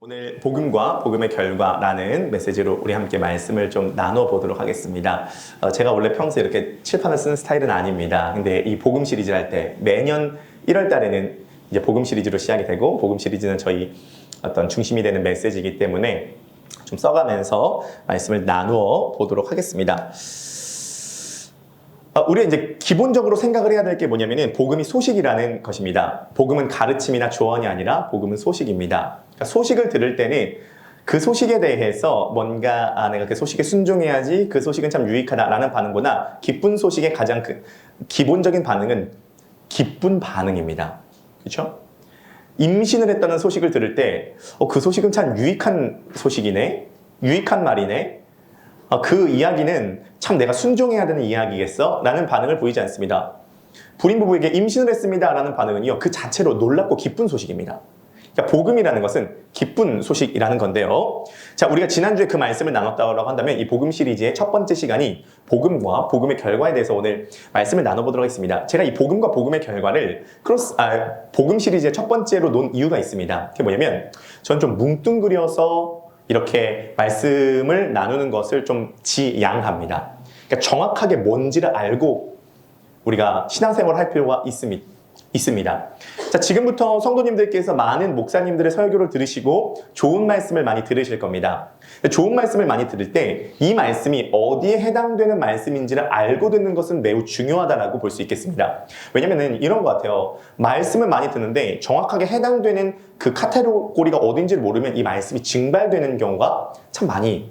오늘 복음과 복음의 결과라는 메시지로 우리 함께 말씀을 좀 나눠보도록 하겠습니다. 제가 원래 평소에 이렇게 칠판을 쓰는 스타일은 아닙니다. 근데 이 복음 시리즈 할 때 매년 1월 달에는 이제 복음 시리즈로 시작이 되고, 복음 시리즈는 저희 어떤 중심이 되는 메시지이기 때문에 좀 써가면서 말씀을 나누어 보도록 하겠습니다. 우리가 이제 기본적으로 생각을 해야 될 게 뭐냐면은 복음이 소식이라는 것입니다. 복음은 가르침이나 조언이 아니라 복음은 소식입니다. 그러니까 소식을 들을 때는 그 소식에 대해서 뭔가 내가 그 소식에 순종해야지, 그 소식은 참 유익하다라는 반응보다 기쁜 소식의 가장 기본적인 반응은 기쁜 반응입니다. 그렇죠? 임신을 했다는 소식을 들을 때 그 소식은 참 유익한 소식이네, 유익한 말이네, 그 이야기는 참 내가 순종해야 되는 이야기겠어? 라는 반응을 보이지 않습니다. 불임 부부에게 임신을 했습니다 라는 반응은요, 그 자체로 놀랍고 기쁜 소식입니다. 그러니까 복음이라는 것은 기쁜 소식이라는 건데요. 자, 우리가 지난주에 그 말씀을 나눴다고 한다면 이 복음 시리즈의 첫 번째 시간이 복음과 복음의 결과에 대해서 오늘 말씀을 나눠보도록 하겠습니다. 제가 이 복음과 복음의 결과를 복음 시리즈의 첫 번째로 놓은 이유가 있습니다. 그게 뭐냐면 저는 좀 뭉뚱그려서 이렇게 말씀을 나누는 것을 좀 지양합니다. 그러니까 정확하게 뭔지를 알고 우리가 신앙생활을 할 필요가 있습니다. 자, 지금부터 성도님들께서 많은 목사님들의 설교를 들으시고 좋은 말씀을 많이 들으실 겁니다. 좋은 말씀을 많이 들을 때 이 말씀이 어디에 해당되는 말씀인지를 알고 듣는 것은 매우 중요하다고 볼 수 있겠습니다. 왜냐면은 이런 것 같아요. 말씀을 많이 듣는데 정확하게 해당되는 그 카테고리가 어딘지를 모르면 이 말씀이 증발되는 경우가 참 많이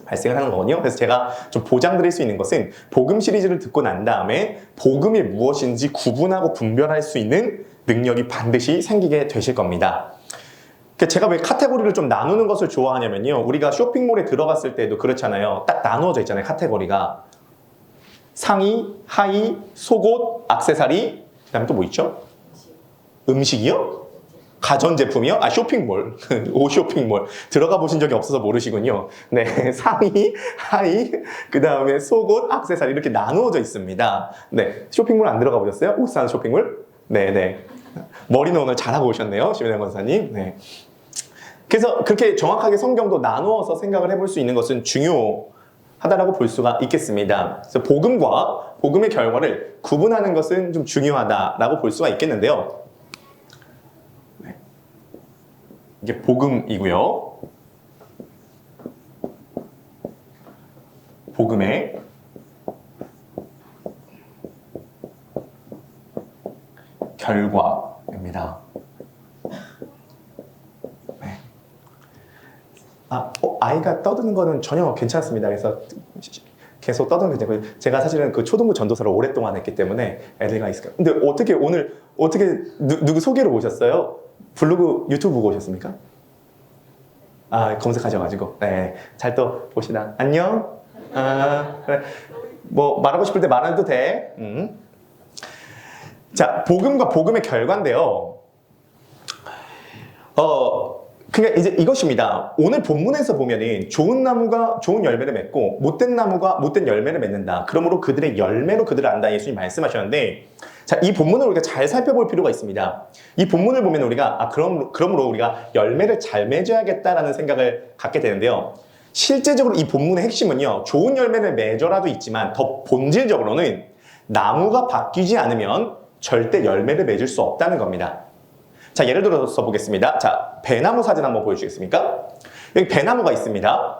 발생을 하는 거거든요. 그래서 제가 좀 보장드릴 수 있는 것은 복음 시리즈를 듣고 난 다음에 복음이 무엇인지 구분하고 분별할 수 있는 능력이 반드시 생기게 되실 겁니다. 제가 왜 카테고리를 좀 나누는 것을 좋아하냐면요, 우리가 쇼핑몰에 들어갔을 때도 그렇잖아요. 딱 나누어져 있잖아요, 카테고리가. 상의, 하의, 속옷, 액세서리, 그 다음에 또 뭐 있죠? 음식이요? 가전제품이요? 쇼핑몰. 옷 쇼핑몰. 들어가 보신 적이 없어서 모르시군요. 네, 상의, 하의, 그 다음에 속옷, 액세서리 이렇게 나누어져 있습니다. 네, 쇼핑몰 안 들어가 보셨어요? 옷 사는 쇼핑몰? 네. 머리는 오늘 잘하고 오셨네요, 심혜정 권사님. 네. 그래서 그렇게 정확하게 성경도 나누어서 생각을 해볼 수 있는 것은 중요하다라고 볼 수가 있겠습니다. 그래서 복음과 복음의 결과를 구분하는 것은 좀 중요하다라고 볼 수가 있겠는데요. 네. 이게 복음이고요. 복음의 결과입니다. 아이가 떠드는 거는 전혀 괜찮습니다. 그래서 계속 떠드는 게 되고, 제가 사실은 그 초등부 전도사를 오랫동안 했기 때문에 애들과 있을까요? 근데 어떻게 누구 소개로 오셨어요? 블로그 유튜브 보고 오셨습니까? 검색하셔가지고. 네, 잘 또 보시나. 안녕. 그래. 뭐 말하고 싶을 때 말해도 돼. 자, 복음과 복음의 결과인데요. 그러니까 이제 이것입니다. 오늘 본문에서 보면은 좋은 나무가 좋은 열매를 맺고 못된 나무가 못된 열매를 맺는다. 그러므로 그들의 열매로 그들을 안다. 예수님 말씀하셨는데, 자, 이 본문을 우리가 잘 살펴볼 필요가 있습니다. 이 본문을 보면 우리가 그러므로 우리가 열매를 잘 맺어야겠다라는 생각을 갖게 되는데요. 실제적으로 이 본문의 핵심은요, 좋은 열매를 맺어라도 있지만 더 본질적으로는 나무가 바뀌지 않으면 절대 열매를 맺을 수 없다는 겁니다. 자, 예를 들어서 보겠습니다. 자, 배나무 사진 한번 보여주시겠습니까? 여기 배나무가 있습니다.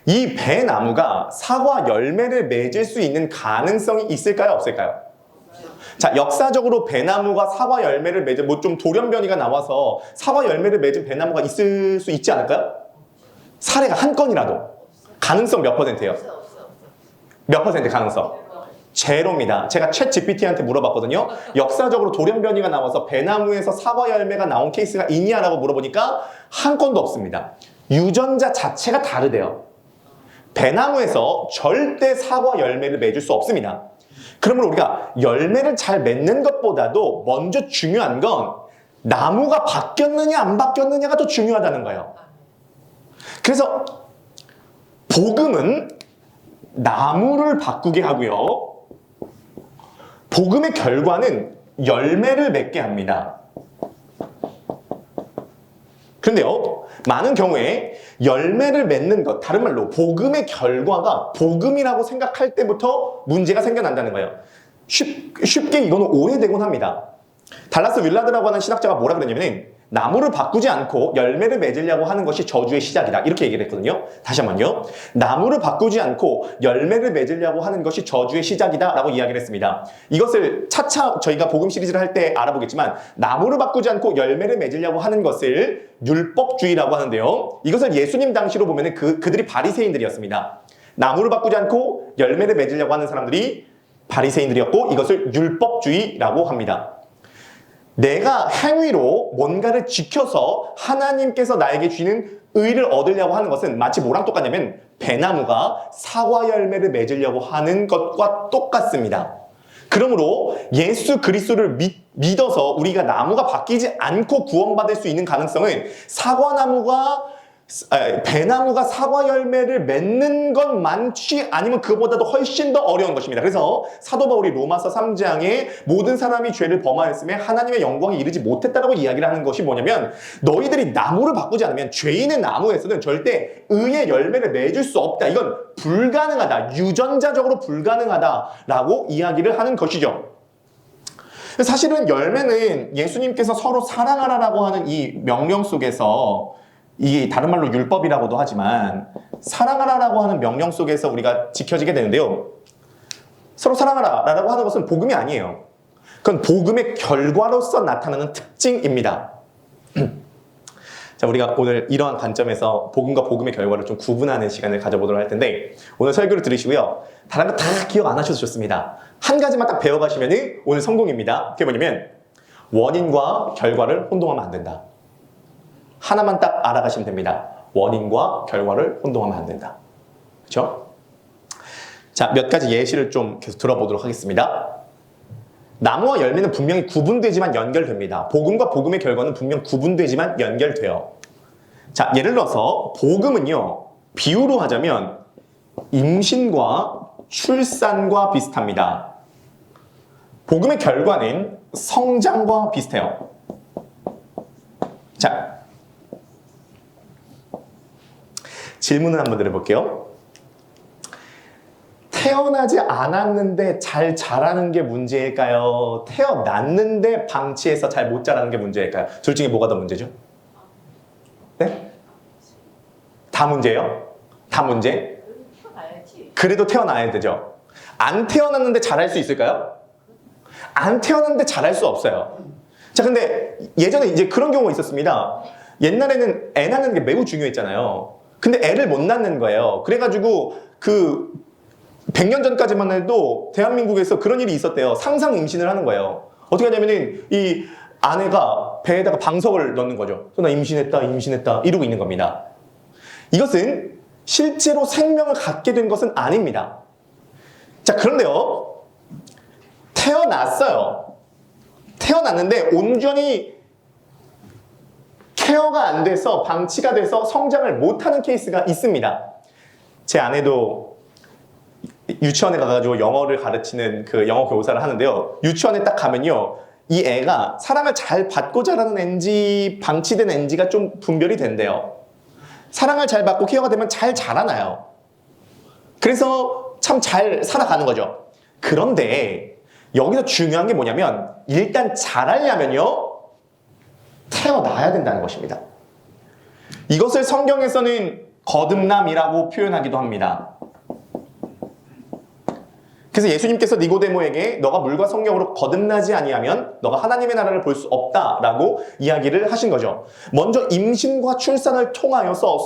이 배나무가 사과 열매를 맺을 수 있는 가능성이 있을까요? 없을까요? 자, 역사적으로 배나무가 사과 열매를 맺은, 뭐 좀 돌연변이가 나와서 사과 열매를 맺은 배나무가 있을 수 있지 않을까요? 사례가 한 건이라도. 가능성 몇 %예요? 몇 % 가능성? 제로입니다. 제가 챗 GPT한테 물어봤거든요. 역사적으로 돌연변이가 나와서 배나무에서 사과 열매가 나온 케이스가 있냐라고 물어보니까 한 건도 없습니다. 유전자 자체가 다르대요. 배나무에서 절대 사과 열매를 맺을 수 없습니다. 그러므로 우리가 열매를 잘 맺는 것보다도 먼저 중요한 건 나무가 바뀌었느냐 안 바뀌었느냐가 더 중요하다는 거예요. 그래서 복음은 나무를 바꾸게 하고요, 복음의 결과는 열매를 맺게 합니다. 그런데요, 많은 경우에 열매를 맺는 것, 다른 말로 복음의 결과가 복음이라고 생각할 때부터 문제가 생겨난다는 거예요. 쉽게 이거는 오해되곤 합니다. 달라스 윌라드라고 하는 신학자가 뭐라 그랬냐면은 나무를 바꾸지 않고 열매를 맺으려고 하는 것이 저주의 시작이다. 이렇게 얘기를 했거든요. 다시 한번요. 나무를 바꾸지 않고 열매를 맺으려고 하는 것이 저주의 시작이다. 라고 이야기를 했습니다. 이것을 차차 저희가 복음 시리즈를 할 때 알아보겠지만 나무를 바꾸지 않고 열매를 맺으려고 하는 것을 율법주의라고 하는데요. 이것을 예수님 당시로 보면은 그들이 바리새인들이었습니다. 나무를 바꾸지 않고 열매를 맺으려고 하는 사람들이 바리새인들이었고 이것을 율법주의라고 합니다. 내가 행위로 뭔가를 지켜서 하나님께서 나에게 주는 의를 얻으려고 하는 것은 마치 뭐랑 똑같냐면 배나무가 사과 열매를 맺으려고 하는 것과 똑같습니다. 그러므로 예수 그리스도를 믿어서 우리가 나무가 바뀌지 않고 구원받을 수 있는 가능성은 배나무가 사과 열매를 맺는 것만치 아니면 그보다도 훨씬 더 어려운 것입니다. 그래서 사도 바울이 로마서 3장에 모든 사람이 죄를 범하였음에 하나님의 영광에 이르지 못했다라고 이야기를 하는 것이 뭐냐면 너희들이 나무를 바꾸지 않으면 죄인의 나무에서는 절대 의의 열매를 맺을 수 없다. 이건 불가능하다. 유전자적으로 불가능하다라고 이야기를 하는 것이죠. 사실은 열매는 예수님께서 서로 사랑하라라고 하는 이 명령 속에서 이 다른 말로 율법이라고도 하지만 사랑하라라고 하는 명령 속에서 우리가 지켜지게 되는데요. 서로 사랑하라라고 하는 것은 복음이 아니에요. 그건 복음의 결과로서 나타나는 특징입니다. 자, 우리가 오늘 이러한 관점에서 복음과 복음의 결과를 좀 구분하는 시간을 가져보도록 할 텐데 오늘 설교를 들으시고요. 다른 거 다 기억 안 하셔도 좋습니다. 한 가지만 딱 배워가시면 오늘 성공입니다. 그게 뭐냐면 원인과 결과를 혼동하면 안 된다. 하나만 딱 알아가시면 됩니다. 원인과 결과를 혼동하면 안 된다. 그렇죠? 자, 몇 가지 예시를 좀 계속 들어보도록 하겠습니다. 나무와 열매는 분명히 구분되지만 연결됩니다. 복음과 복음의 결과는 분명 구분되지만 연결돼요. 자, 예를 들어서 복음은요. 비유로 하자면 임신과 출산과 비슷합니다. 복음의 결과는 성장과 비슷해요. 자, 질문을 한번 드려볼게요. 태어나지 않았는데 잘 자라는 게 문제일까요? 태어났는데 방치해서 잘 못 자라는 게 문제일까요? 둘 중에 뭐가 더 문제죠? 네? 다 문제예요? 다 문제? 그래도 태어나야 되죠. 안 태어났는데 잘할 수 있을까요? 안 태어났는데 잘할 수 없어요. 자, 근데 예전에 이제 그런 경우가 있었습니다. 옛날에는 애 낳는 게 매우 중요했잖아요. 근데 애를 못 낳는 거예요. 그래가지고 100년 전까지만 해도 대한민국에서 그런 일이 있었대요. 상상 임신을 하는 거예요. 어떻게 하냐면은 이 아내가 배에다가 방석을 넣는 거죠. 나 임신했다 이러고 있는 겁니다. 이것은 실제로 생명을 갖게 된 것은 아닙니다. 자, 그런데요. 태어났어요. 태어났는데 온전히 케어가 안 돼서 방치가 돼서 성장을 못하는 케이스가 있습니다. 제 아내도 유치원에 가가지고 영어를 가르치는 그 영어 교사를 하는데요. 유치원에 딱 가면요. 이 애가 사랑을 잘 받고 자라는 애인지 방치된 애인지가 좀 분별이 된대요. 사랑을 잘 받고 케어가 되면 잘 자라나요. 그래서 참 잘 살아가는 거죠. 그런데 여기서 중요한 게 뭐냐면 일단 자라려면요. 태어나야 된다는 것입니다. 이것을 성경에서는 거듭남이라고 표현하기도 합니다. 그래서 예수님께서 니고데모에게 너가 물과 성령으로 거듭나지 아니하면 너가 하나님의 나라를 볼 수 없다라고 이야기를 하신 거죠. 먼저 임신과 출산을 통하여서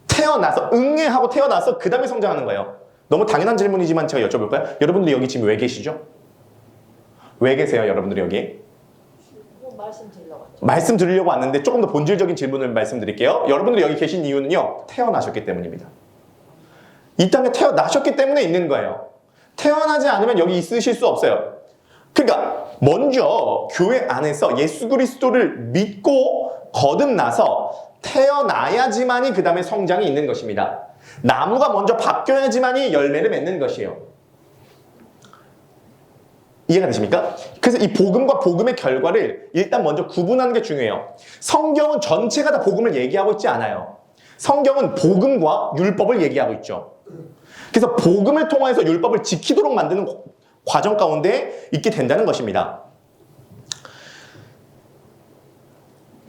태어나서 응애하고 태어나서 그 다음에 성장하는 거예요. 너무 당연한 질문이지만 제가 여쭤볼까요? 여러분들 여기 지금 왜 계시죠? 왜 계세요, 여러분들이 여기? 말씀 드리려고 왔는데 조금 더 본질적인 질문을 말씀드릴게요. 여러분들이 여기 계신 이유는요. 태어나셨기 때문입니다. 이 땅에 태어나셨기 때문에 있는 거예요. 태어나지 않으면 여기 있으실 수 없어요. 그러니까 먼저 교회 안에서 예수 그리스도를 믿고 거듭나서 태어나야지만이 그 다음에 성장이 있는 것입니다. 나무가 먼저 바뀌어야지만이 열매를 맺는 것이에요. 이해가 되십니까? 그래서 이 복음과 복음의 결과를 일단 먼저 구분하는 게 중요해요. 성경은 전체가 다 복음을 얘기하고 있지 않아요. 성경은 복음과 율법을 얘기하고 있죠. 그래서 복음을 통해서 율법을 지키도록 만드는 과정 가운데 있게 된다는 것입니다.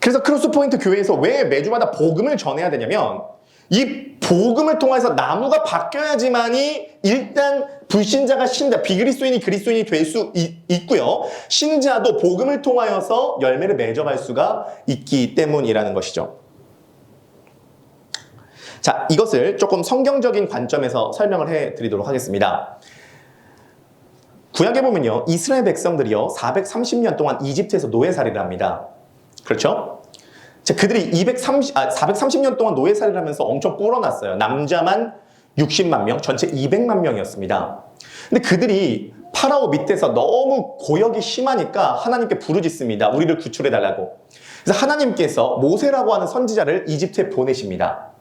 그래서 크로스포인트 교회에서 왜 매주마다 복음을 전해야 되냐면 이 복음을 통해서 나무가 바뀌어야지만이 일단 불신자가 신자, 비그리스도인이 그리스도인이 될 수 있고요. 신자도 복음을 통하여서 열매를 맺어갈 수가 있기 때문이라는 것이죠. 자, 이것을 조금 성경적인 관점에서 설명을 해드리도록 하겠습니다. 구약에 보면요, 이스라엘 백성들이요 430년 동안 이집트에서 노예살이를 합니다. 그렇죠? 자, 그들이 430년 동안 노예살이를 하면서 엄청 불어났어요. 남자만 60만 명, 전체 200만 명이었습니다. 근데 그들이 파라오 밑에서 너무 고역이 심하니까 하나님께 부르짖습니다. 우리를 구출해달라고. 그래서 하나님께서 모세라고 하는 선지자를 이집트에 보내십니다.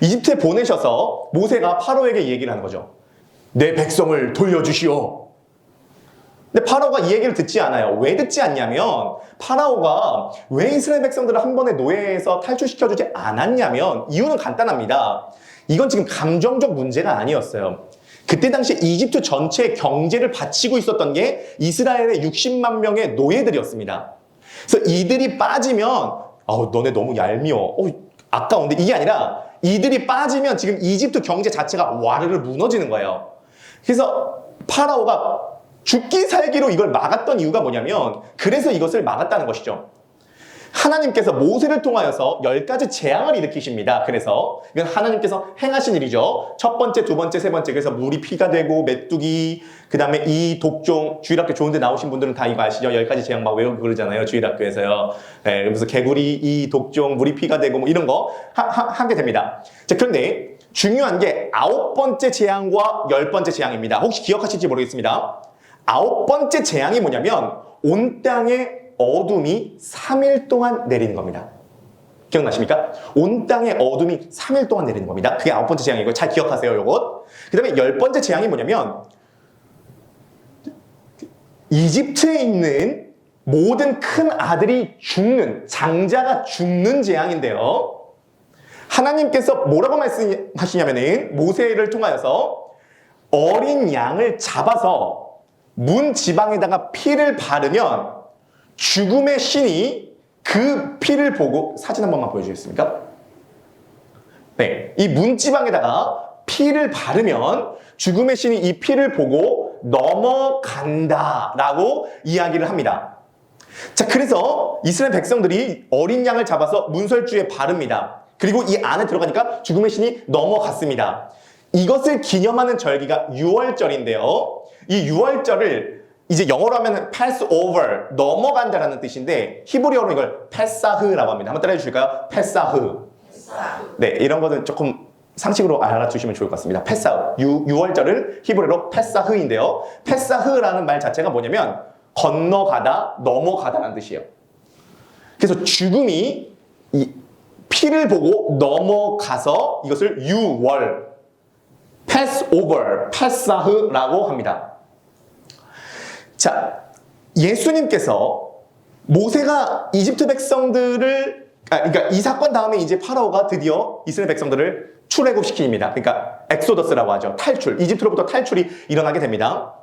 이집트에 보내셔서 모세가 파라오에게 얘기를 하는 거죠. 내 백성을 돌려주시오. 근데 파라오가 이 얘기를 듣지 않아요. 왜 듣지 않냐면 파라오가 왜 이스라엘 백성들을 한 번에 노예에서 탈출시켜주지 않았냐면 이유는 간단합니다. 이건 지금 감정적 문제가 아니었어요. 그때 당시 이집트 전체의 경제를 바치고 있었던 게 이스라엘의 60만 명의 노예들이었습니다. 그래서 이들이 빠지면 너네 너무 얄미워. 아까운데 이게 아니라 이들이 빠지면 지금 이집트 경제 자체가 와르르 무너지는 거예요. 그래서 파라오가 죽기 살기로 이걸 막았던 이유가 뭐냐면 그래서 이것을 막았다는 것이죠. 하나님께서 모세를 통하여서 10가지 재앙을 일으키십니다. 그래서 이건 하나님께서 행하신 일이죠. 첫 번째, 두 번째, 세 번째. 그래서 물이 피가 되고 메뚜기, 그 다음에 이 독종, 주일학교 좋은데 나오신 분들은 다 이거 아시죠? 10가지 재앙 막 외우고 그러잖아요. 주일학교에서요. 네, 그래서 개구리, 이 독종, 물이 피가 되고 뭐 이런 거 하게 됩니다. 자, 그런데 중요한 게 9번째 재앙과 10번째 재앙입니다. 혹시 기억하실지 모르겠습니다. 9번째 재앙이 뭐냐면 온 땅에 어둠이 3일 동안 내리는 겁니다. 기억나십니까? 온 땅에 어둠이 3일 동안 내리는 겁니다. 그게 9번째 재앙이고 잘 기억하세요, 요것. 그 다음에 10번째 재앙이 뭐냐면 이집트에 있는 모든 큰 아들이 죽는, 장자가 죽는 재앙인데요. 하나님께서 뭐라고 말씀하시냐면은 모세를 통하여서 어린 양을 잡아서 문 지방에다가 피를 바르면 죽음의 신이 그 피를 보고 사진 한 번만 보여주겠습니까? 네, 이 문지방에다가 피를 바르면 죽음의 신이 이 피를 보고 넘어간다라고 이야기를 합니다. 자, 그래서 이스라엘 백성들이 어린 양을 잡아서 문설주에 바릅니다. 그리고 이 안에 들어가니까 죽음의 신이 넘어갔습니다. 이것을 기념하는 절기가 유월절인데요. 이 유월절을 이제 영어로 하면 Passover, 넘어간다라는 뜻인데 히브리어로 이걸 페사흐라고 합니다. 한번 따라해 주실까요? 페사흐. 네, 이런 거는 조금 상식으로 알아두시면 좋을 것 같습니다. 페사흐. 유월절은 히브리어로 페사흐인데요. 페사흐라는 말 자체가 뭐냐면 건너가다, 넘어가다라는 뜻이에요. 그래서 죽음이 이 피를 보고 넘어가서 이것을 유월, Passover, 페사흐라고 합니다. 자, 예수님께서 모세가 이집트 백성들을 그러니까 이 사건 다음에 이제 파라오가 드디어 이스라엘 백성들을 출애굽시킵니다. 그러니까 엑소더스라고 하죠. 탈출, 이집트로부터 탈출이 일어나게 됩니다.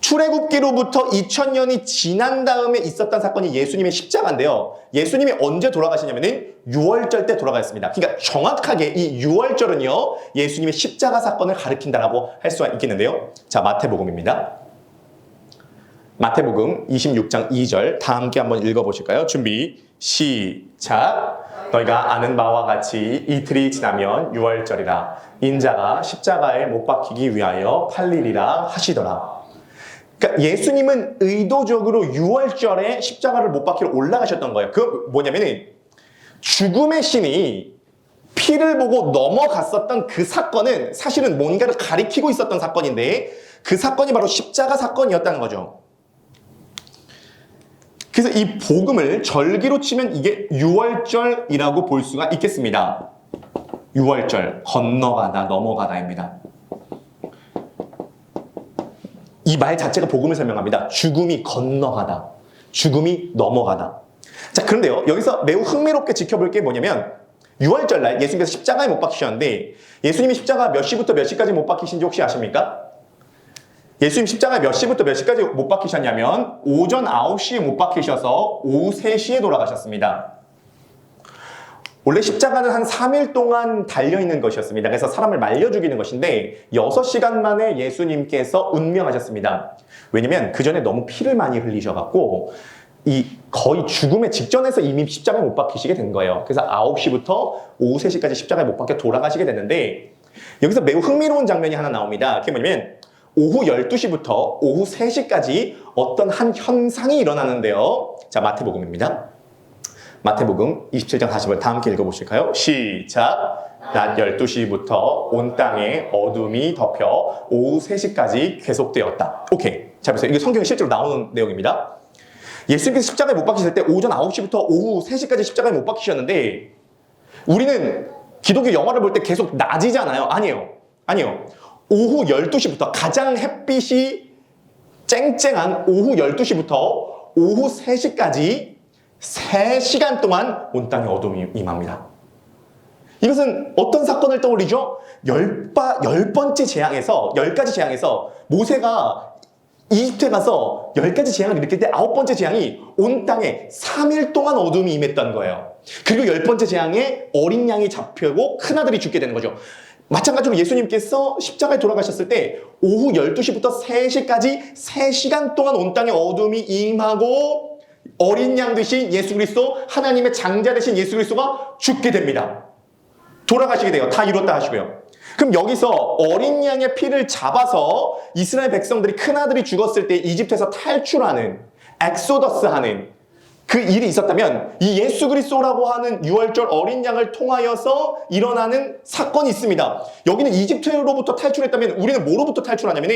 출애굽기로부터 2000년이 지난 다음에 있었던 사건이 예수님의 십자가인데요. 예수님이 언제 돌아가시냐면은 유월절 때 돌아가셨습니다. 그러니까 정확하게 이 유월절은요, 예수님의 십자가 사건을 가리킨다라고 할 수가 있겠는데요. 자, 마태복음입니다. 마태복음 26장 2절 다 함께 한번 읽어보실까요? 준비, 시작. 너희가 아는 바와 같이 이틀이 지나면 유월절이라 인자가 십자가에 못 박히기 위하여 팔리리라 하시더라. 그러니까 예수님은 의도적으로 유월절에 십자가를 못 박히러 올라가셨던 거예요. 그 뭐냐면은 죽음의 신이 피를 보고 넘어갔었던 그 사건은 사실은 뭔가를 가리키고 있었던 사건인데 그 사건이 바로 십자가 사건이었다는 거죠. 그래서 이 복음을 절기로 치면 이게 유월절이라고 볼 수가 있겠습니다. 유월절, 건너가다, 넘어가다입니다. 이 말 자체가 복음을 설명합니다. 죽음이 건너가다. 죽음이 넘어가다. 자, 그런데요. 여기서 매우 흥미롭게 지켜볼 게 뭐냐면 6월절 날 예수님께서 십자가에 못 박히셨는데 예수님이 십자가 몇 시부터 몇 시까지 못 박히신지 혹시 아십니까? 예수님 십자가에 몇 시부터 몇 시까지 못 박히셨냐면 오전 9시에 못 박히셔서 오후 3시에 돌아가셨습니다. 원래 십자가는 한 3일 동안 달려있는 것이었습니다. 그래서 사람을 말려 죽이는 것인데 6시간 만에 예수님께서 운명하셨습니다. 왜냐면 그 전에 너무 피를 많이 흘리셔갖고 거의 죽음의 직전에서 이미 십자가에 못 박히시게 된 거예요. 그래서 9시부터 오후 3시까지 십자가에 못 박혀 돌아가시게 됐는데 여기서 매우 흥미로운 장면이 하나 나옵니다. 그게 뭐냐면 오후 12시부터 오후 3시까지 어떤 한 현상이 일어나는데요. 자, 마태복음입니다. 마태복음 27장 40절 다 함께 읽어보실까요? 시작! 낮 12시부터 온 땅에 어둠이 덮여 오후 3시까지 계속되었다. 오케이. 자, 보세요. 이게 성경에 실제로 나오는 내용입니다. 예수님께서 십자가에 못 박히실 때 오전 9시부터 오후 3시까지 십자가에 못 박히셨는데 우리는 기독교 영화를 볼 때 계속 낮이잖아요. 아니에요. 오후 12시부터 가장 햇빛이 쨍쨍한 오후 12시부터 오후 3시까지 3시간 동안 온 땅에 어둠이 임합니다. 이것은 어떤 사건을 떠올리죠? 10번째 재앙에서 10가지 재앙에서 모세가 이집트에 가서 10가지 재앙을 일으킬 때 9번째 재앙이 온 땅에 3일 동안 어둠이 임했던 거예요. 그리고 10번째 재앙에 어린 양이 잡히고 큰아들이 죽게 되는 거죠. 마찬가지로 예수님께서 십자가에 돌아가셨을 때 오후 12시부터 3시까지 3시간 동안 온 땅에 어둠이 임하고 어린 양 되신 예수 그리스도, 하나님의 장자 되신 예수 그리스도가 죽게 됩니다. 돌아가시게 돼요. 다 이뤘다 하시고요. 그럼 여기서 어린 양의 피를 잡아서 이스라엘 백성들이 큰아들이 죽었을 때 이집트에서 탈출하는, 엑소더스하는 그 일이 있었다면 이 예수 그리스도라고 하는 6월절 어린 양을 통하여서 일어나는 사건이 있습니다. 여기는 이집트로부터 탈출했다면 우리는 뭐로부터 탈출하냐면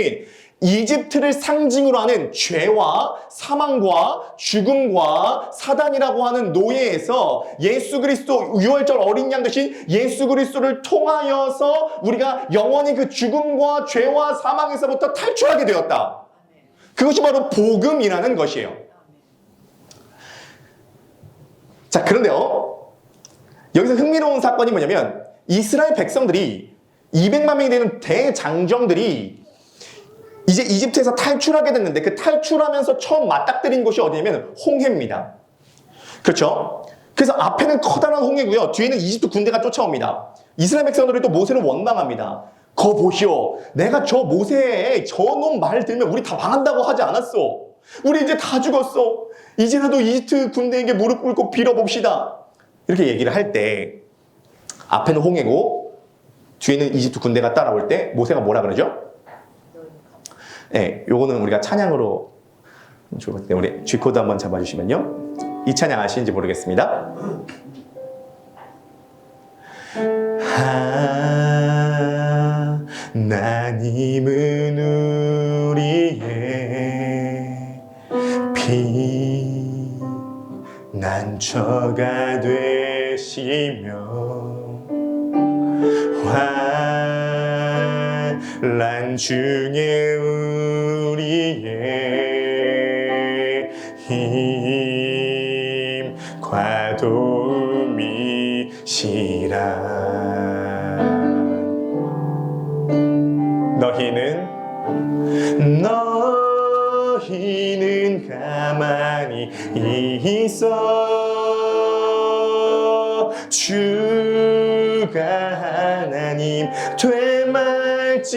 이집트를 상징으로 하는 죄와 사망과 죽음과 사단이라고 하는 노예에서 예수 그리스도 6월절 어린 양 대신 예수 그리스도를 통하여서 우리가 영원히 그 죽음과 죄와 사망에서부터 탈출하게 되었다. 그것이 바로 복음이라는 것이에요. 자, 그런데요. 여기서 흥미로운 사건이 뭐냐면 이스라엘 백성들이 200만 명이 되는 대장정들이 이제 이집트에서 탈출하게 됐는데 그 탈출하면서 처음 맞닥뜨린 곳이 어디냐면 홍해입니다. 그렇죠? 그래서 앞에는 커다란 홍해고요. 뒤에는 이집트 군대가 쫓아옵니다. 이스라엘 백성들이 또 모세를 원망합니다. 거 보시오. 내가 저 모세의 저놈 말 들으면 우리 다 망한다고 하지 않았어. 우리 이제 다 죽었어. 이제라도 이집트 군대에게 무릎 꿇고 빌어봅시다. 이렇게 얘기를 할 때 앞에는 홍해고 뒤에는 이집트 군대가 따라올 때 모세가 뭐라 그러죠? 네, 요거는 우리가 찬양으로 좋을 것 같아요. 우리 G코드 한번 잡아주시면요. 이 찬양 아시는지 모르겠습니다. 하나님은 우리의 피난처가 되시며 환난 중에 우리의 힘과 도움이시라. 너희는 가만히 있어 주가 하나님 되말지어다.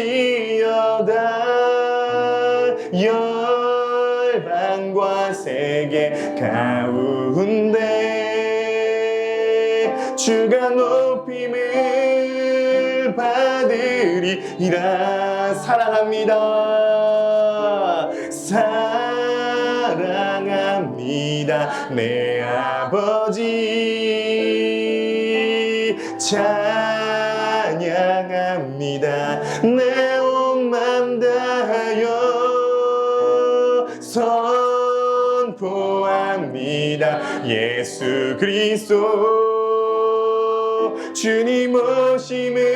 열방과 세계 가운데 주가 높임을 받으리라. 사랑합니다. 사랑합니다. 내 아버지 찬양합니다. 내 온 맘 다하여 선포합니다. 예수 그리스도 주님 오심을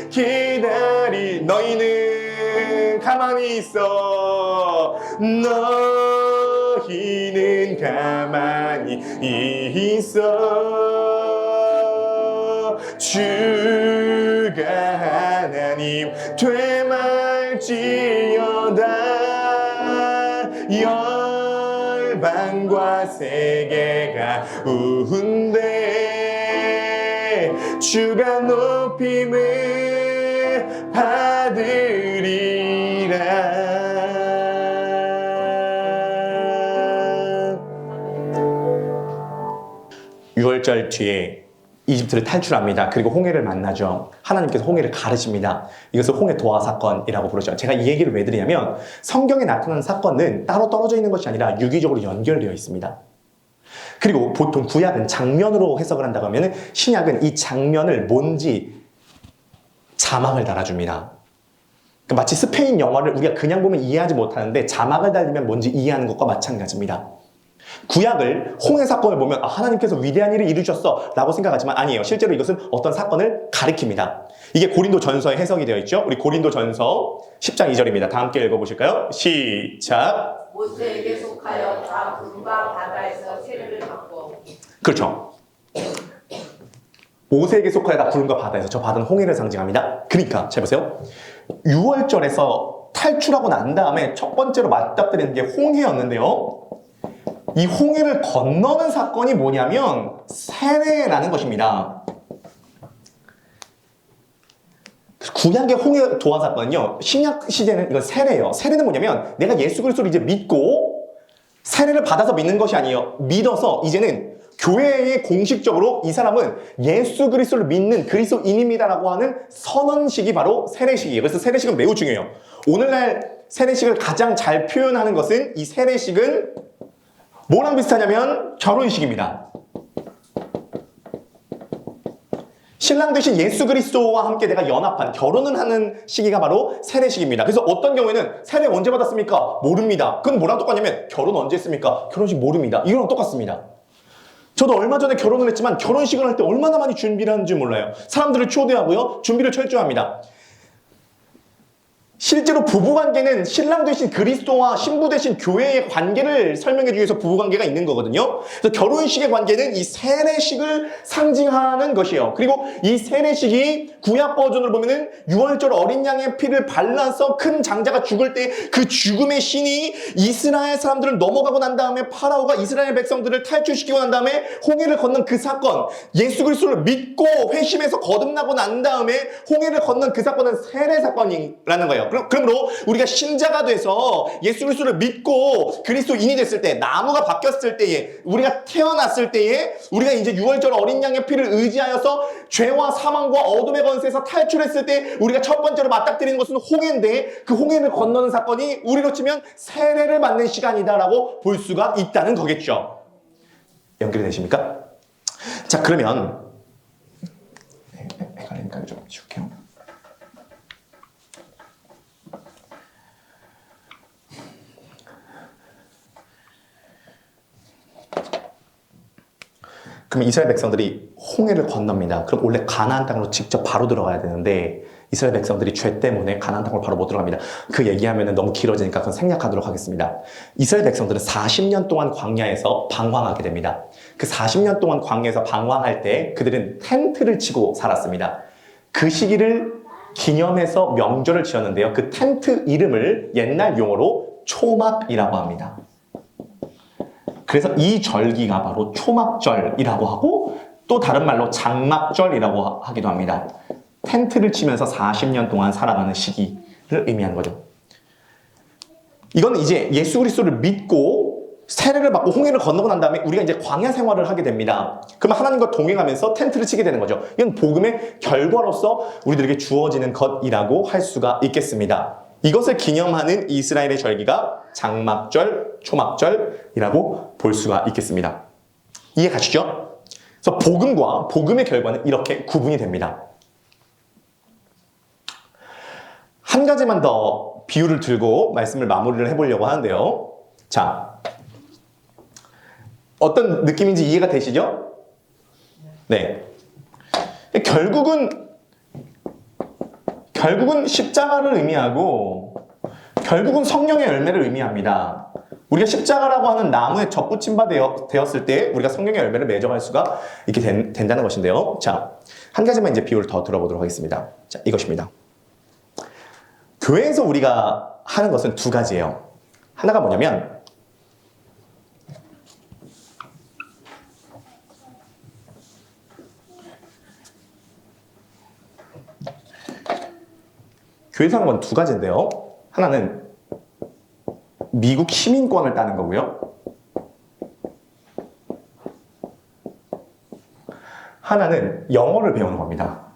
기다리 너희는 가만히 있어 너희는 가만히 있어 주가 하나님 되말지어다 열방과 세계가 우은데 주가 높임을 받으리라. 유월절 뒤에 이집트를 탈출합니다. 그리고 홍해를 만나죠. 하나님께서 홍해를 가르십니다. 이것을 홍해 도하 사건이라고 부르죠. 제가 이 얘기를 왜 드리냐면 성경에 나타나는 사건은 따로 떨어져 있는 것이 아니라 유기적으로 연결되어 있습니다. 그리고 보통 구약은 장면으로 해석을 한다고 하면 신약은 이 장면을 뭔지 자막을 달아줍니다. 그러니까 마치 스페인 영화를 우리가 그냥 보면 이해하지 못하는데 자막을 달리면 뭔지 이해하는 것과 마찬가지입니다. 구약을 홍해 사건을 보면 하나님께서 위대한 일을 이루셨어 라고 생각하지만 아니에요. 실제로 이것은 어떤 사건을 가리킵니다. 이게 고린도전서에 해석이 되어 있죠. 우리 고린도전서 10장 2절입니다. 다 함께 읽어보실까요? 시작. 모세에게 속하여 다 불과 바다에서 세례를 받고. 그렇죠. 모세에게 속하여 다 구름과 바다에서, 저 바다는 홍해를 상징합니다. 그러니까 잘 보세요. 6월절에서 탈출하고 난 다음에 첫 번째로 맞닥뜨리는 게 홍해였는데요. 이 홍해를 건너는 사건이 뭐냐면 세례라는 것입니다. 구약의 홍해 도하 사건은요, 신약 시대는 이건 세례예요. 세례는 뭐냐면 내가 예수 그리스도를 이제 믿고 세례를 받아서 믿는 것이 아니에요. 믿어서 이제는 교회에 공식적으로 이 사람은 예수 그리스도를 믿는 그리스도인입니다라고 하는 선언식이 바로 세례식이에요. 그래서 세례식은 매우 중요해요. 오늘날 세례식을 가장 잘 표현하는 것은 이 세례식은 뭐랑 비슷하냐면 결혼식입니다. 신랑 되신 예수 그리스도와 함께 내가 연합한 결혼을 하는 시기가 바로 세례식입니다. 그래서 어떤 경우에는 세례 언제 받았습니까? 모릅니다. 그건 뭐랑 똑같냐면 결혼 언제 했습니까? 결혼식 모릅니다. 이거랑 똑같습니다. 저도 얼마 전에 결혼을 했지만 결혼식을 할 때 얼마나 많이 준비를 하는지 몰라요. 사람들을 초대하고요. 준비를 철저합니다. 실제로 부부관계는 신랑 되신 그리스도와 신부 되신 교회의 관계를 설명해주기 위해서 부부관계가 있는 거거든요. 그래서 결혼식의 관계는 이 세례식을 상징하는 것이에요. 그리고 이 세례식이 구약 버전을 보면은 6월절 어린 양의 피를 발라서 큰 장자가 죽을 때 그 죽음의 신이 이스라엘 사람들을 넘어가고 난 다음에 파라오가 이스라엘 백성들을 탈출시키고 난 다음에 홍해를 건넌 그 사건, 예수 그리스도를 믿고 회심해서 거듭나고 난 다음에 홍해를 건넌 그 사건은 세례 사건이라는 거예요. 그러므로 우리가 신자가 돼서 예수 그리스도를 믿고 그리스도인이 됐을 때, 나무가 바뀌었을 때에, 우리가 태어났을 때에 우리가 이제 6월절 어린 양의 피를 의지하여서 죄와 사망과 어둠의 권세에서 탈출했을 때 우리가 첫 번째로 맞닥뜨리는 것은 홍해인데, 그 홍해를 건너는 사건이 우리로 치면 세례를 받는 시간이다라고 볼 수가 있다는 거겠죠. 연결이 되십니까? 자, 그러면 헷갈리니까 좀 지울게요. 그럼 이스라엘 백성들이 홍해를 건넙니다. 그럼 원래 가나안 땅으로 직접 바로 들어가야 되는데 이스라엘 백성들이 죄 때문에 가나안 땅으로 바로 못 들어갑니다. 그 얘기하면 너무 길어지니까 그건 생략하도록 하겠습니다. 이스라엘 백성들은 40년 동안 광야에서 방황하게 됩니다. 그 40년 동안 광야에서 방황할 때 그들은 텐트를 치고 살았습니다. 그 시기를 기념해서 명절을 지었는데요. 그 텐트 이름을 옛날 용어로 초막이라고 합니다. 그래서 이 절기가 바로 초막절이라고 하고 또 다른 말로 장막절이라고 하기도 합니다. 텐트를 치면서 40년 동안 살아가는 시기를 의미하는 거죠. 이건 이제 예수 그리스도를 믿고 세례를 받고 홍해를 건너고 난 다음에 우리가 이제 광야 생활을 하게 됩니다. 그러면 하나님과 동행하면서 텐트를 치게 되는 거죠. 이건 복음의 결과로서 우리들에게 주어지는 것이라고 할 수가 있겠습니다. 이것을 기념하는 이스라엘의 절기가 장막절, 초막절이라고 볼 수가 있겠습니다. 이해 가시죠? 그래서 복음과 복음의 결과는 이렇게 구분이 됩니다. 한 가지만 더 비유를 들고 말씀을 마무리를 해보려고 하는데요. 자, 어떤 느낌인지 이해가 되시죠? 네. 결국은 십자가를 의미하고 결국은 성령의 열매를 의미합니다. 우리가 십자가라고 하는 나무에 접붙임 바 되었을 때 우리가 성령의 열매를 맺어갈 수가 있게 된다는 것인데요. 자, 한 가지만 이제 비유를 더 들어보도록 하겠습니다. 자, 이것입니다. 교회에서 우리가 하는 것은 두 가지예요. 하나가 뭐냐면 교회에서 하는 건 두 가지인데요. 하나는 미국 시민권을 따는 거고요. 하나는 영어를 배우는 겁니다.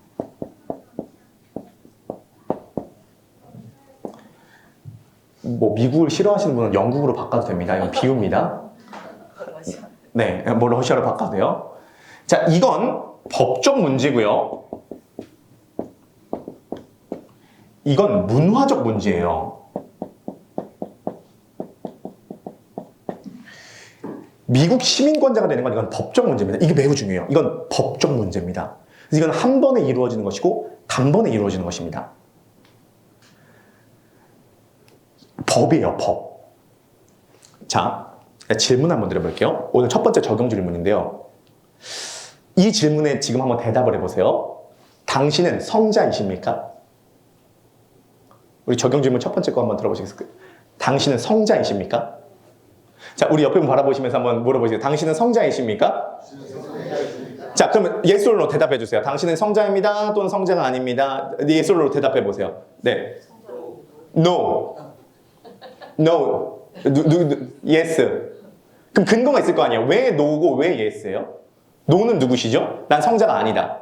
뭐 미국을 싫어하시는 분은 영국으로 바꿔도 됩니다. 이건 비유입니다. 네, 뭐 러시아로 바꿔도 돼요. 자, 이건 법적 문제고요. 이건 문화적 문제예요. 미국 시민권자가 되는 건 이건 법적 문제입니다. 이게 매우 중요해요. 이건 법적 문제입니다. 그래서 이건 한 번에 이루어지는 것이고 단번에 이루어지는 것입니다. 법이에요, 법. 자, 질문 한번 드려볼게요. 오늘 첫 번째 적용 질문인데요. 이 질문에 지금 한번 대답을 해보세요. 당신은 성자이십니까? 우리 적용 질문 첫 번째 거 한번 들어보시겠어요? 당신은 성자이십니까? 자, 우리 옆에 분 바라보시면서 한번 물어보세요. 당신은 성자이십니까? 자, 그러면 yes or no 대답해 주세요. 당신은 성자입니다. 또는 성자가 아닙니다. yes or no 대답해 보세요. 네. No. No. yes. 그럼 근거가 있을 거 아니에요. 왜 no고 왜 yes예요? no는 누구시죠? 난 성자가 아니다.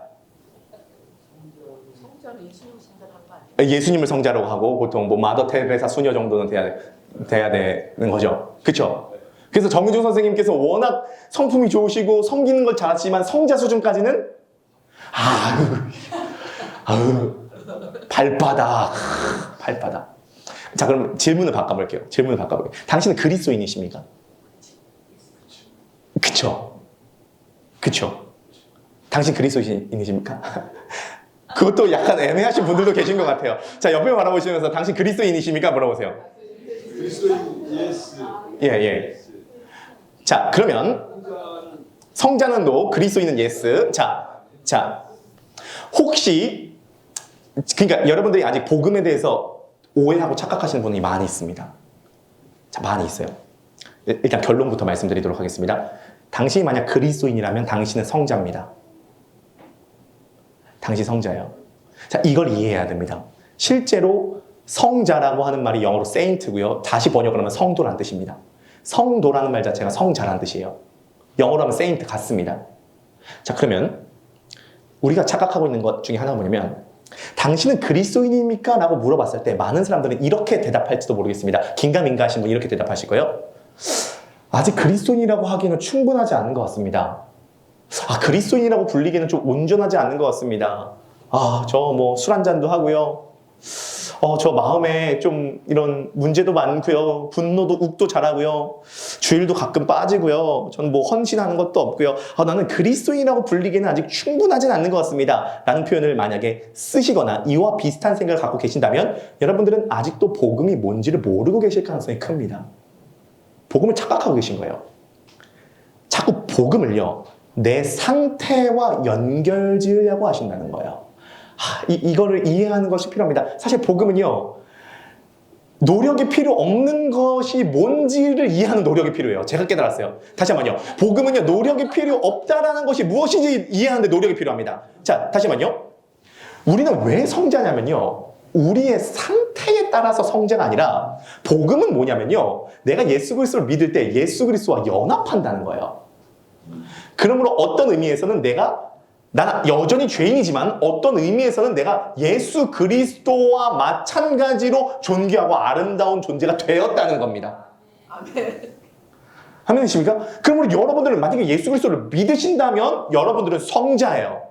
성자는 예수님 성자를 한 거 아니에요? 예수님을 성자라고 하고 보통 뭐 마더 테레사 수녀 정도는 돼야 되는 거죠. 그렇죠? 그래서 정유중 선생님께서 워낙 성품이 좋으시고 섬기는 걸 잘하시지만 성자 수준까지는 발바닥. 자, 그럼 질문을 바꿔볼게요. 당신은 그리스도인이십니까? 그쵸? 당신 그리스도인이십니까? 그것도 약간 애매하신 분들도 계신 것 같아요. 자, 옆에 바라보시면서 당신 그리스도인이십니까? 물어보세요. 그리스도인 예스. 예. 자, 그러면 성자는 노, 그리스도인은 예스. 자, 혹시 그러니까 여러분들이 아직 복음에 대해서 오해하고 착각하시는 분이 많이 있습니다. 자, 많이 있어요. 일단 결론부터 말씀드리도록 하겠습니다. 당신이 만약 그리스도인이라면 당신은 성자입니다. 당신 성자예요. 자, 이걸 이해해야 됩니다. 실제로 성자라고 하는 말이 영어로 saint고요. 다시 번역을 하면 성도라는 뜻입니다. 성도라는 말 자체가 성자라는 뜻이에요. 영어로 하면 saint 같습니다. 자, 그러면 우리가 착각하고 있는 것 중에 하나가 뭐냐면 당신은 그리스도인입니까? 라고 물어봤을 때 많은 사람들은 이렇게 대답할지도 모르겠습니다. 긴가민가 하신 분 이렇게 대답하실 거예요. 아직 그리스도인이라고 하기에는 충분하지 않은 것 같습니다. 그리스도인이라고 불리기에는 좀 온전하지 않은 것 같습니다. 저 뭐 술 한잔도 하고요. 저 마음에 좀 이런 문제도 많고요. 분노도 욱도 잘하고요. 주일도 가끔 빠지고요. 저는 뭐 헌신하는 것도 없고요. 나는 그리스도인이라고 불리기에는 아직 충분하진 않는 것 같습니다. 라는 표현을 만약에 쓰시거나 이와 비슷한 생각을 갖고 계신다면 여러분들은 아직도 복음이 뭔지를 모르고 계실 가능성이 큽니다. 복음을 착각하고 계신 거예요. 자꾸 복음을요, 내 상태와 연결 지으려고 하신다는 거예요. 이거를 이해하는 것이 필요합니다. 사실 복음은요, 노력이 필요 없는 것이 뭔지를 이해하는 노력이 필요해요. 제가 깨달았어요. 다시 한번요. 복음은요, 노력이 필요 없다라는 것이 무엇인지 이해하는데 노력이 필요합니다. 자, 다시 한번요. 우리는 왜 성자냐면요, 우리의 상태에 따라서 성자가 아니라 복음은 뭐냐면요, 내가 예수 그리스도를 믿을 때 예수 그리스도와 연합한다는 거예요. 그러므로 어떤 의미에서는 나는 여전히 죄인이지만 어떤 의미에서는 내가 예수 그리스도와 마찬가지로 존귀하고 아름다운 존재가 되었다는 겁니다. 아멘. 아멘이십니까? 그러므로 여러분들은 만약에 예수 그리스도를 믿으신다면 여러분들은 성자예요.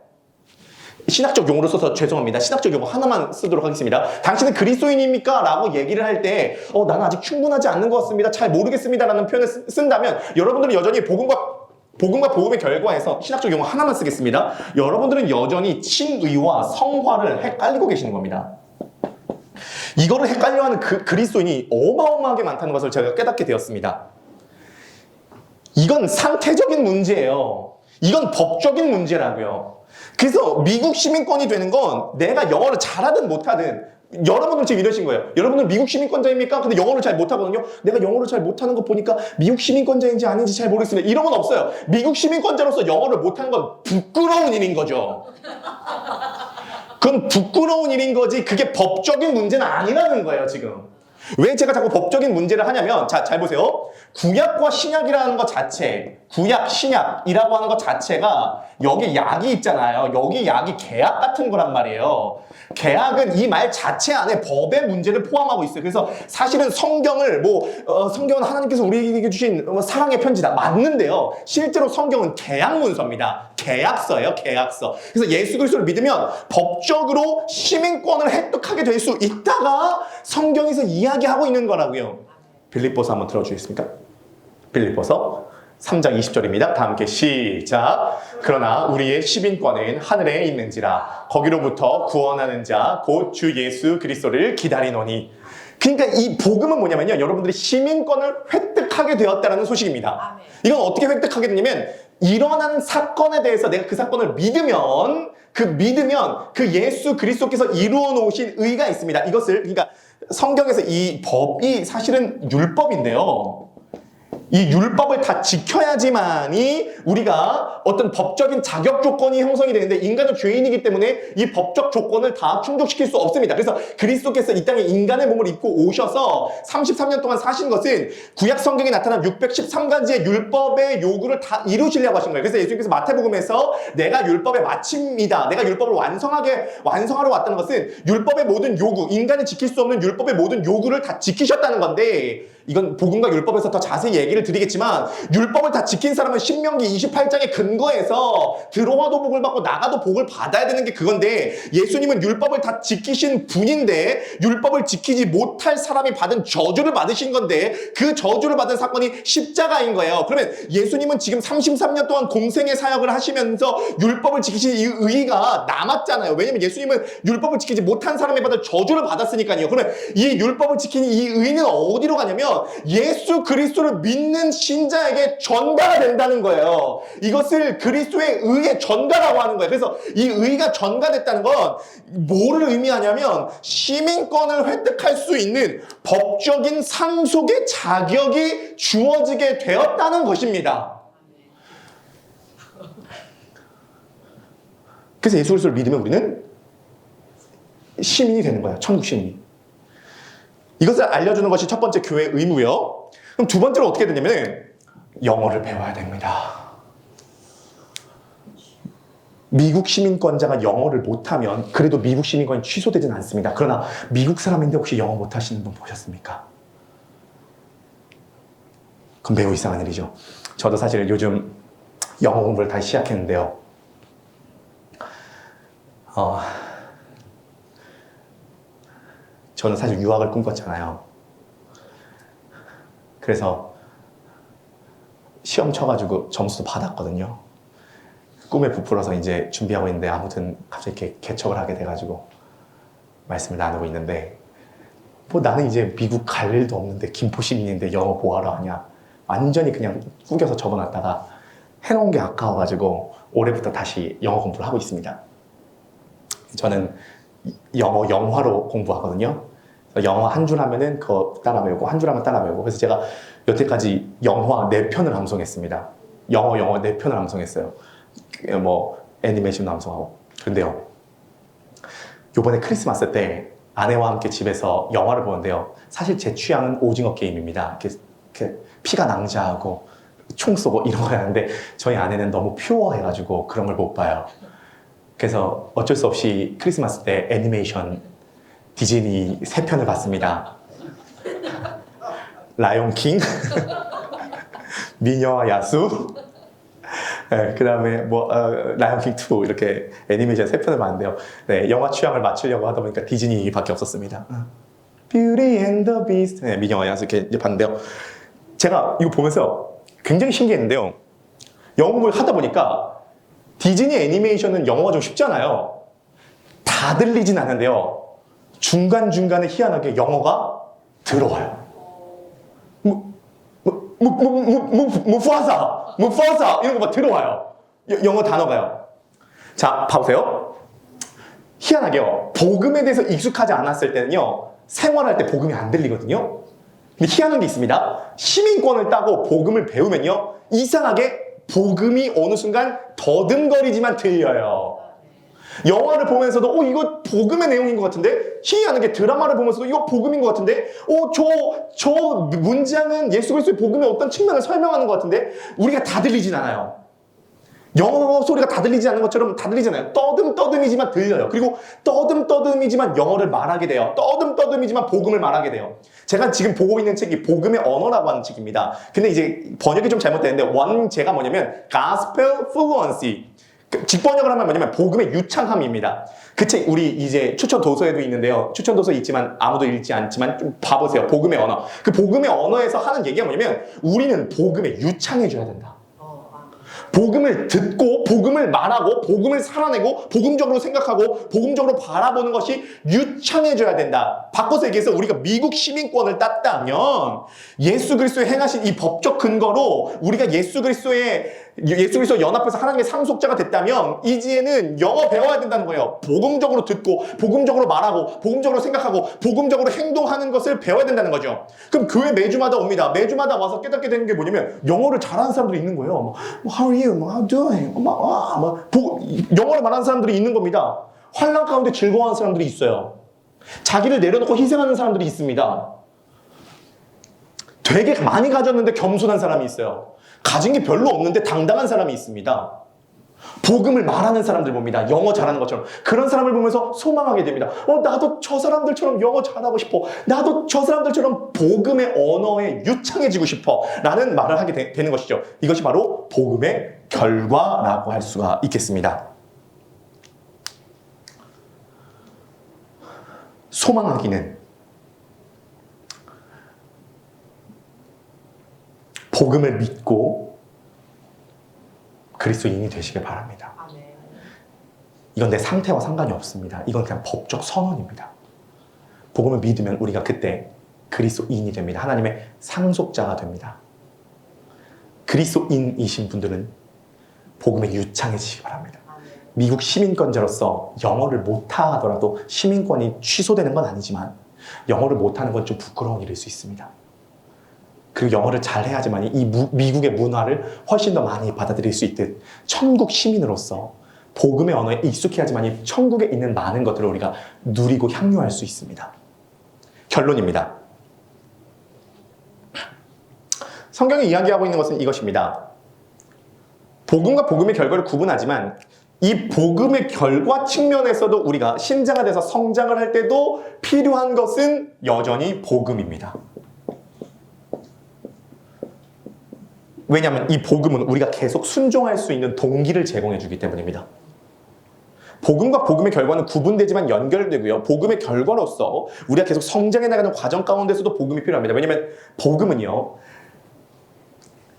신학적 용어로 써서 죄송합니다. 신학적 용어 하나만 쓰도록 하겠습니다. 당신은 그리스도인입니까? 라고 얘기를 할 때 나는 아직 충분하지 않는 것 같습니다. 잘 모르겠습니다. 라는 표현을 쓴다면 여러분들은 여전히 복음과 복음과 복음의 결과에서 신학적 용어 하나만 쓰겠습니다. 여러분들은 여전히 칭의와 성화를 헷갈리고 계시는 겁니다. 이거를 헷갈려하는 그리스도인이 어마어마하게 많다는 것을 제가 깨닫게 되었습니다. 이건 상태적인 문제예요. 이건 법적인 문제라고요. 그래서 미국 시민권이 되는 건 내가 영어를 잘하든 못하든, 여러분들 지금 이러신 거예요. 여러분은 미국 시민권자입니까? 근데 영어를 잘 못하거든요. 내가 영어를 잘 못하는 거 보니까 미국 시민권자인지 아닌지 잘 모르겠습니다. 이런 건 없어요. 미국 시민권자로서 영어를 못하는 건 부끄러운 일인 거죠. 그건 부끄러운 일인 거지 그게 법적인 문제는 아니라는 거예요, 지금. 왜 제가 자꾸 법적인 문제를 하냐면, 자, 잘 보세요. 구약과 신약이라는 것 자체, 구약, 신약이라고 하는 것 자체가 여기 약이 있잖아요. 여기 약이 계약 같은 거란 말이에요. 계약은 이 말 자체 안에 법의 문제를 포함하고 있어요. 그래서 사실은 성경을 성경은 하나님께서 우리에게 주신 사랑의 편지다. 맞는데요. 실제로 성경은 계약 문서입니다. 계약서예요, 계약서. 그래서 예수 그리스도를 믿으면 법적으로 시민권을 획득하게 될 수 있다가 성경에서 이야기하고 있는 거라고요. 빌립보서 한번 들어주시겠습니까? 빌립보서 3장 20절입니다. 다 함께 시작. 그러나 우리의 시민권은 하늘에 있는지라 거기로부터 구원하는 자 곧 주 예수 그리스도를 기다리노니. 그러니까 이 복음은 뭐냐면요, 여러분들이 시민권을 획득하게 되었다는 소식입니다. 이건 어떻게 획득하게 되냐면, 일어난 사건에 대해서 내가 그 사건을 믿으면 그 예수 그리스도께서 이루어 놓으신 의가 있습니다. 이것을, 그러니까 성경에서 이 법이 사실은 율법인데요. 이 율법을 다 지켜야지만이 우리가 어떤 법적인 자격 조건이 형성이 되는데, 인간은 죄인이기 때문에 이 법적 조건을 다 충족시킬 수 없습니다. 그래서 그리스도께서 이 땅에 인간의 몸을 입고 오셔서 33년 동안 사신 것은 구약 성경에 나타난 613가지의 율법의 요구를 다 이루시려고 하신 거예요. 그래서 예수님께서 마태복음에서 내가 율법의 마침이다, 내가 율법을 완성하러 왔다는 것은 율법의 모든 요구, 인간이 지킬 수 없는 율법의 모든 요구를 다 지키셨다는 건데, 이건 복음과 율법에서 더 자세히 얘기를 드리겠지만, 율법을 다 지킨 사람은 신명기 28장의 근거에서 들어와도 복을 받고 나가도 복을 받아야 되는 게 그건데, 예수님은 율법을 다 지키신 분인데 율법을 지키지 못할 사람이 받은 저주를 받으신 건데, 그 저주를 받은 사건이 십자가인 거예요. 그러면 예수님은 지금 33년 동안 공생의 사역을 하시면서 율법을 지키신 이 의의가 남았잖아요. 왜냐면 예수님은 율법을 지키지 못한 사람이 받은 저주를 받았으니까요. 그러면 이 율법을 지키는 이 의의는 어디로 가냐면 예수 그리스도를 믿는 신자에게 전가가 된다는 거예요. 이것을 그리스도의 의에 전가라고 하는 거예요. 그래서 이 의가 전가됐다는 건 뭐를 의미하냐면, 시민권을 획득할 수 있는 법적인 상속의 자격이 주어지게 되었다는 것입니다. 그래서 예수 그리스도를 믿으면 우리는 시민이 되는 거야. 천국 시민이. 이것을 알려주는 것이 첫 번째 교회의 의무요. 그럼 두 번째로 어떻게 되냐면, 영어를 배워야 됩니다. 미국 시민권자가 영어를 못하면 그래도 미국 시민권이 취소되진 않습니다. 그러나 미국 사람인데 혹시 영어 못하시는 분 보셨습니까? 그건 매우 이상한 일이죠. 저도 사실 요즘 영어 공부를 다시 시작했는데요. 저는 사실 유학을 꿈꿨잖아요. 그래서 시험 쳐가지고 점수도 받았거든요. 꿈에 부풀어서 이제 준비하고 있는데, 아무튼 갑자기 이렇게 개척을 하게 돼가지고 말씀을 나누고 있는데, 나는 이제 미국 갈 일도 없는데 김포 시민인데 영어 뭐하러 하냐, 완전히 그냥 구겨서 접어놨다가 해놓은 게 아까워가지고 올해부터 다시 영어 공부를 하고 있습니다. 저는 영어 영화로 공부하거든요. 영화 한 줄 하면은 그거 따라 배우고, 한 줄 하면 따라 배우고. 그래서 제가 여태까지 영화 4편을 암송했습니다. 영어 4편을 암송했어요. 애니메이션도 암송하고. 근데요, 요번에 크리스마스 때 아내와 함께 집에서 영화를 보는데요, 사실 제 취향은 오징어 게임입니다. 이렇게 피가 낭자하고 총 쏘고 이런 거 하는데, 저희 아내는 너무 퓨어해가지고 그런 걸 못 봐요. 그래서 어쩔 수 없이 크리스마스 때 애니메이션 디즈니 3편을 봤습니다. 라이온킹, 미녀와 야수, 네, 그 다음에 라이온킹 2, 이렇게 애니메이션 3편을 봤는데요. 네, 영화 취향을 맞추려고 하다 보니까 디즈니밖에 없었습니다. Beauty and the Beast, 네, 미녀와 야수 이렇게 봤는데요. 제가 이거 보면서 굉장히 신기했는데요. 영어를 하다 보니까 디즈니 애니메이션은 영어가 좀 쉽잖아요. 다 들리진 않는데요. 중간중간에 희한하게 영어가 들어와요. 무파사 이런 거 막 들어와요. 영어 단어가요. 자, 봐보세요. 희한하게요. 복음에 대해서 익숙하지 않았을 때는요. 생활할 때 복음이 안 들리거든요. 근데 희한한 게 있습니다. 시민권을 따고 복음을 배우면요. 이상하게 복음이 어느 순간 더듬거리지만 들려요. 영화를 보면서도 이거 복음의 내용인 것 같은데, 희한하게 드라마를 보면서도 이거 복음인 것 같은데, 저 문장은 예수 그리스도의 복음의 어떤 측면을 설명하는 것 같은데, 우리가 다 들리진 않아요. 영어 소리가 다 들리지 않는 것처럼 다 들리잖아요. 떠듬떠듬이지만 들려요. 그리고 떠듬떠듬이지만 영어를 말하게 돼요. 떠듬떠듬이지만 복음을 말하게 돼요. 제가 지금 보고 있는 책이 복음의 언어라고 하는 책입니다. 근데 이제 번역이 좀 잘못되는데 원제가 뭐냐면 Gospel Fluency. 직번역을 하면 뭐냐면 복음의 유창함입니다. 그 책 우리 이제 추천 도서에도 있는데요. 추천 도서에 있지만 아무도 읽지 않지만 좀 봐보세요. 복음의 언어. 그 복음의 언어에서 하는 얘기가 뭐냐면 우리는 복음에 유창해져야 된다. 복음을 듣고 복음을 말하고 복음을 살아내고 복음적으로 생각하고 복음적으로 바라보는 것이 유창해져야 된다. 바꿔서 얘기해서 우리가 미국 시민권을 땄다면 예수 그리스도의 행하신 이 법적 근거로 우리가 예수 그리스도 연합해서 하나님의 상속자가 됐다면 이제는 영어 배워야 된다는 거예요. 복음적으로 듣고 복음적으로 말하고 복음적으로 생각하고 복음적으로 행동하는 것을 배워야 된다는 거죠. 그럼 교회 매주마다 옵니다. 매주마다 와서 깨닫게 되는 게 뭐냐면 영어를 잘하는 사람들이 있는 거예요. How are you? How doing? 영어를 말하는 사람들이 있는 겁니다. 환난 가운데 즐거워하는 사람들이 있어요. 자기를 내려놓고 희생하는 사람들이 있습니다. 되게 많이 가졌는데 겸손한 사람이 있어요. 가진 게 별로 없는데 당당한 사람이 있습니다. 복음을 말하는 사람들 봅니다. 영어 잘하는 것처럼. 그런 사람을 보면서 소망하게 됩니다. 나도 저 사람들처럼 영어 잘하고 싶어. 나도 저 사람들처럼 복음의 언어에 유창해지고 싶어. 라는 말을 하게 되는 것이죠. 이것이 바로 복음의 결과라고 할 수가 있겠습니다. 소망하기는 복음을 믿고 그리스도인이 되시길 바랍니다. 이건 내 상태와 상관이 없습니다. 이건 그냥 법적 선언입니다. 복음을 믿으면 우리가 그때 그리스도인이 됩니다. 하나님의 상속자가 됩니다. 그리스도인이신 분들은 복음에 유창해지시기 바랍니다. 미국 시민권자로서 영어를 못하더라도 시민권이 취소되는 건 아니지만 영어를 못하는 건 좀 부끄러운 일일 수 있습니다. 그리고 영어를 잘해야지만 이 미국의 문화를 훨씬 더 많이 받아들일 수 있듯 천국 시민으로서 복음의 언어에 익숙해야지만 천국에 있는 많은 것들을 우리가 누리고 향유할 수 있습니다. 결론입니다. 성경이 이야기하고 있는 것은 이것입니다. 복음과 복음의 결과를 구분하지만 이 복음의 결과 측면에서도 우리가 신자가 돼서 성장을 할 때도 필요한 것은 여전히 복음입니다. 왜냐하면 이 복음은 우리가 계속 순종할 수 있는 동기를 제공해 주기 때문입니다. 복음과 복음의 결과는 구분되지만 연결되고요. 복음의 결과로서 우리가 계속 성장해 나가는 과정 가운데서도 복음이 필요합니다. 왜냐하면 복음은요.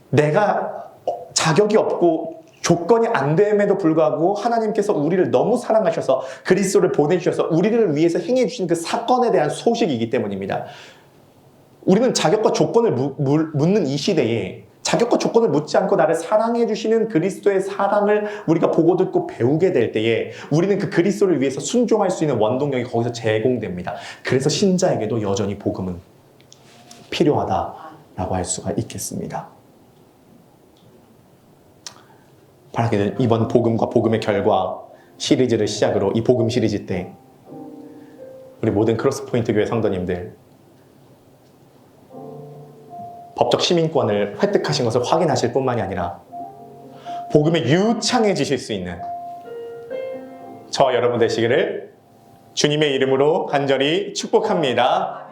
내가 자격이 없고 조건이 안 됨에도 불구하고 하나님께서 우리를 너무 사랑하셔서 그리스도를 보내주셔서 우리를 위해서 행해 주신 그 사건에 대한 소식이기 때문입니다. 우리는 자격과 조건을 묻는 이 시대에 자격과 조건을 묻지 않고 나를 사랑해 주시는 그리스도의 사랑을 우리가 보고 듣고 배우게 될 때에 우리는 그 그리스도를 위해서 순종할 수 있는 원동력이 거기서 제공됩니다. 그래서 신자에게도 여전히 복음은 필요하다라고 할 수가 있겠습니다. 바라기는 이번 복음과 복음의 결과 시리즈를 시작으로 이 복음 시리즈 때 우리 모든 크로스포인트 교회 성도님들 법적 시민권을 획득하신 것을 확인하실 뿐만이 아니라 복음에 유창해지실 수 있는 저 여러분 되시기를 주님의 이름으로 간절히 축복합니다.